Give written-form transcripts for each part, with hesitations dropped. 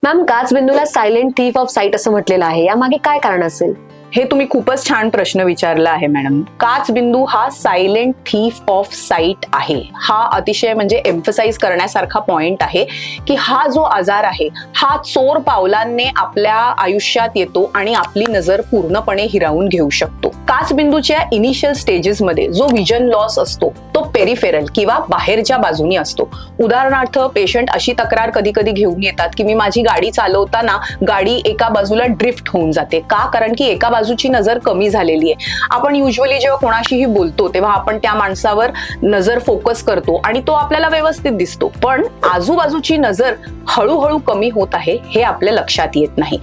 Ma'am, काचबिंदूला silent thief of sight असं म्हटलेलं आहे, यामागे काय कारण असेल? हे तुम्ही खूपच छान प्रश्न विचारला आहे मॅडम. काचबिंदू हा सायलेंट थीफ ऑफ साईट आहे. हा अतिशय म्हणजे एम्फसाइज करण्यासारखा पॉइंट आहे की हा जो आजार आहे हा चोर पावलांनी आपल्या आयुष्यात येतो आणि आपली नजर पूर्णपणे हिरावून घेऊ शकतो. काचबिंदूच्या इनिशियल स्टेजेस मध्ये जो विजन लॉस असतो तो पेरिफेरल किंवा बाहेरच्या बाजूनी असतो. उदाहरणार्थ, पेशंट अशी तक्रार कधी कधी घेऊन येतात की मी माझी गाडी चालवताना गाडी एका बाजूला ड्रिफ्ट होऊन जाते. का? कारण की एका बाजूची नजर कमी झालेली आहे. आपण युजली जेव्हा कोणाशीही बोलतो तेव्हा आपण त्या माणसावर नजर फोकस करतो आणि तो आपल्याला व्यवस्थित दिसतो, पण आजूबाजूची नजर हळूहळू कमी होत आहे हे आपल्या लक्षात येत नाही.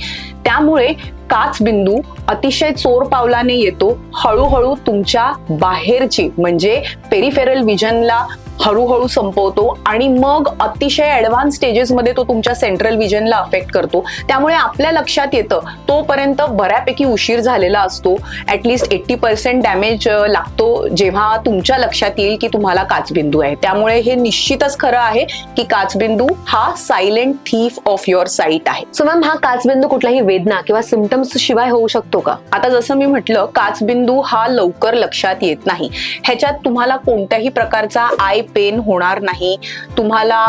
त्यामुळे काचबिंदू अतिशय चोर पावलाने येतो. हळूहळू तुमच्या बाहेरची म्हणजे पेरिफेरल विजनला हळूहळू संपवतो आणि मग अतिशय ऍडव्हान्स स्टेजेसमध्ये तो तुमच्या सेंट्रल विजनला अफेक्ट करतो. त्यामुळे आपल्या लक्षात येतं तोपर्यंत बऱ्यापैकी उशीर झालेला असतो. ऍटलिस्ट 80% डॅमेज लागतो जेव्हा तुमच्या लक्षात येईल की तुम्हाला काचबिंदू आहे. त्यामुळे हे निश्चितच खरं आहे की काचबिंदू हा silent thief of your site आहे. सो मॅम, हा काचबिंदू कुठल्याही वेदना किंवा सिम्पटम्स शिवाय होऊ शकतो का? आता जसं मी म्हटलं, काचबिंदू हा लवकर लक्षात येत नाही. ह्याच्यात तुम्हाला कोणत्याही प्रकारचा आय पेन होणार नाही, तुम्हाला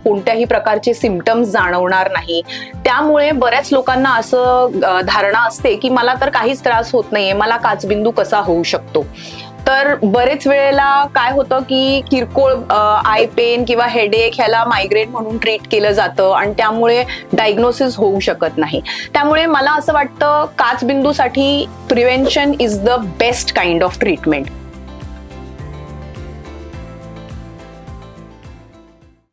कोणत्याही प्रकारचे सिम्पटम्स जाणवणार नाही. त्यामुळे बऱ्याच लोकांना असं धारणा असते की मला तर काहीच त्रास होत नाहीये, मला काचबिंदू कसा होऊ शकतो. तर बरेच वेळेला काय होतं की किरकोळ आय पेन किंवा हेडेक ह्याला मायग्रेन म्हणून ट्रीट केलं जातं आणि त्यामुळे डायग्नोसिस होऊ शकत नाही. त्यामुळे मला असं वाटतं काचबिंदूसाठी prevention is the best kind of treatment.